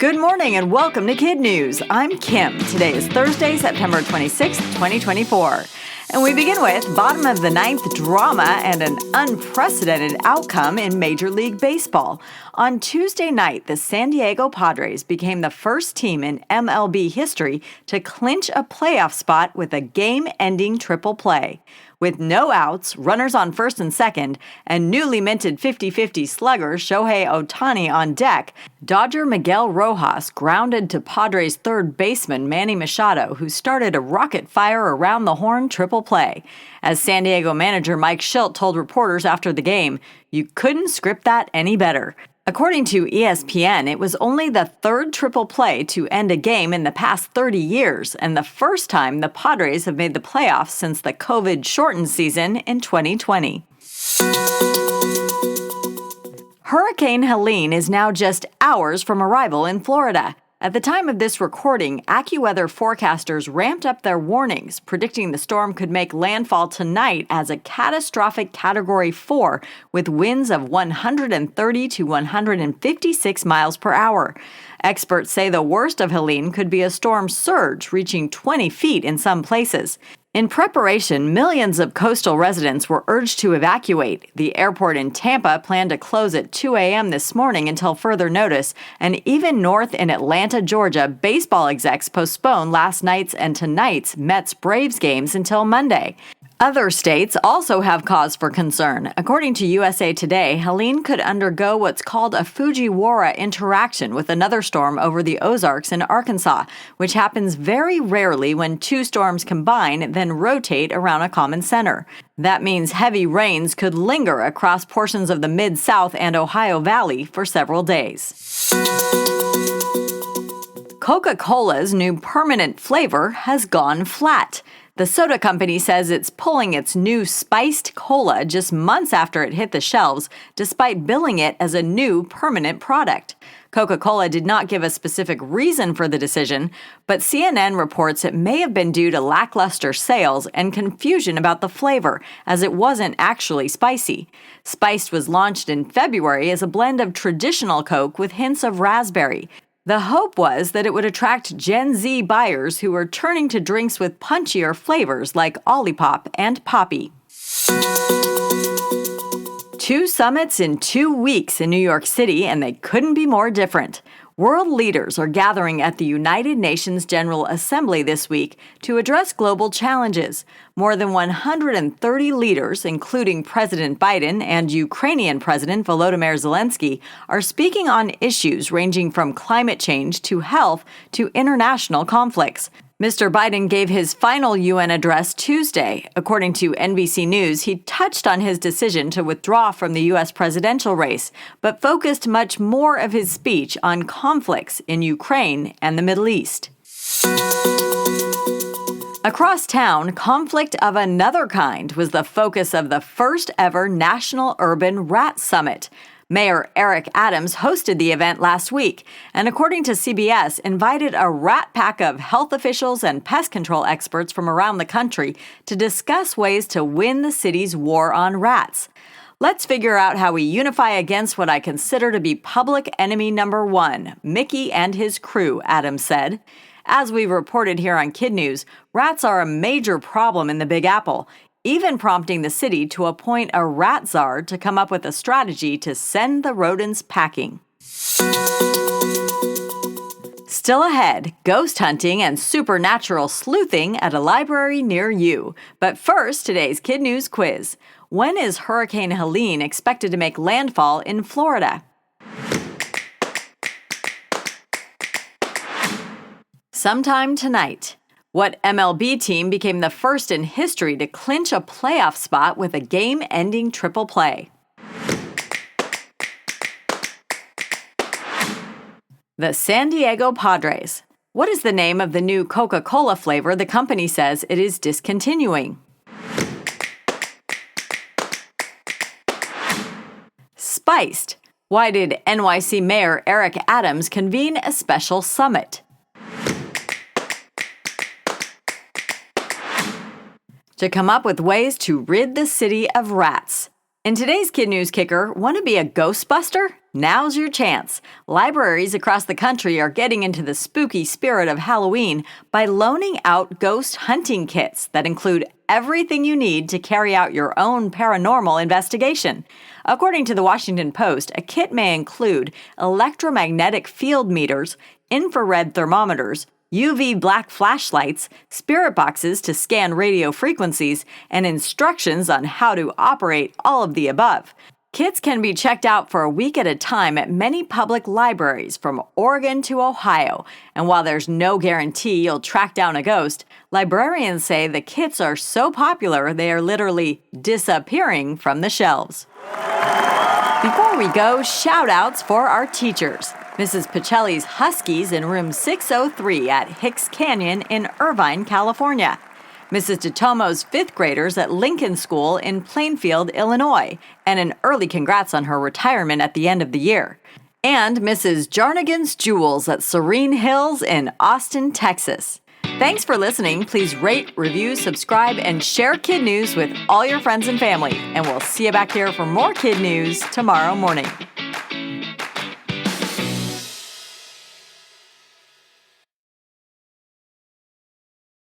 Good morning and welcome to KidNuz. I'm Kim. Today is Thursday, September 26th, 2024. And we begin with bottom of the ninth drama and an unprecedented outcome in Major League Baseball. On Tuesday night, the San Diego Padres became the first team in MLB history to clinch a playoff spot with a game-ending triple play. With no outs, runners on first and second, and newly minted 50-50 slugger Shohei Ohtani on deck, Dodger Miguel Rojas grounded to Padres third baseman Manny Machado, who started a rocket fire around the horn triple play. As San Diego manager Mike Shildt told reporters after the game, "You couldn't script that any better." According to ESPN, it was only the third triple play to end a game in the past 30 years, and the first time the Padres have made the playoffs since the COVID-shortened season in 2020. Hurricane Helene is now just hours from arrival in Florida. At the time of this recording, AccuWeather forecasters ramped up their warnings, predicting the storm could make landfall tonight as a catastrophic Category 4 with winds of 130 to 156 miles per hour. Experts say the worst of Helene could be a storm surge reaching 20 feet in some places. In preparation, millions of coastal residents were urged to evacuate. The airport in Tampa planned to close at 2 a.m. this morning until further notice, and even north in Atlanta, Georgia, baseball execs postponed last night's and tonight's Mets-Braves games until Monday. Other states also have cause for concern. According to USA Today, Helene could undergo what's called a Fujiwara interaction with another storm over the Ozarks in Arkansas, which happens very rarely when two storms combine, then rotate around a common center. That means heavy rains could linger across portions of the Mid-South and Ohio Valley for several days. Coca-Cola's new permanent flavor has gone flat. The soda company says it's pulling its new spiced cola just months after it hit the shelves, despite billing it as a new permanent product. Coca-Cola did not give a specific reason for the decision, but CNN reports it may have been due to lackluster sales and confusion about the flavor, as it wasn't actually spicy. Spiced was launched in February as a blend of traditional Coke with hints of raspberry. The hope was that it would attract Gen Z buyers who are turning to drinks with punchier flavors like Olipop and Poppy. 2 summits in 2 weeks in New York City, and they couldn't be more different. World leaders are gathering at the United Nations General Assembly this week to address global challenges. More than 130 leaders, including President Biden and Ukrainian President Volodymyr Zelensky, are speaking on issues ranging from climate change to health to international conflicts. Mr. Biden gave his final UN address Tuesday. According to NBC News, he touched on his decision to withdraw from the U.S. presidential race, but focused much more of his speech on conflicts in Ukraine and the Middle East. Across town, conflict of another kind was the focus of the first ever National Urban Rat Summit. Mayor Eric Adams hosted the event last week, and according to CBS, invited a rat pack of health officials and pest control experts from around the country to discuss ways to win the city's war on rats. Let's figure out how we unify against what I consider to be public enemy number 1, Mickey and his crew, Adams said. As we reported here on KidNuz, rats are a major problem in the Big Apple, even prompting the city to appoint a rat czar to come up with a strategy to send the rodents packing. Still ahead, ghost hunting and supernatural sleuthing at a library near you. But first, today's KidNuz quiz. When is Hurricane Helene expected to make landfall in Florida? Sometime tonight. What MLB team became the first in history to clinch a playoff spot with a game-ending triple play? The San Diego Padres. What is the name of the new Coca-Cola flavor the company says it is discontinuing? Spiced. Why did NYC Mayor Eric Adams convene a special summit? To come up with ways to rid the city of rats. In today's Kid News Kicker, want to be a Ghostbuster? Now's your chance. Libraries across the country are getting into the spooky spirit of Halloween by loaning out ghost hunting kits that include everything you need to carry out your own paranormal investigation. According to the Washington Post, a kit may include electromagnetic field meters, infrared thermometers, UV black flashlights, spirit boxes to scan radio frequencies, and instructions on how to operate all of the above. Kits can be checked out for a week at a time at many public libraries from Oregon to Ohio, and while there's no guarantee you'll track down a ghost, librarians say the kits are so popular they are literally disappearing from the shelves. Before we go, shout-outs for our teachers. Mrs. Pacelli's Huskies in room 603 at Hicks Canyon in Irvine, California. Mrs. DeTomo's fifth graders at Lincoln School in Plainfield, Illinois, and an early congrats on her retirement at the end of the year. And Mrs. Jarnigan's Jewels at Serene Hills in Austin, Texas. Thanks for listening. Please rate, review, subscribe, and share Kid News with all your friends and family. And we'll see you back here for more Kid News tomorrow morning.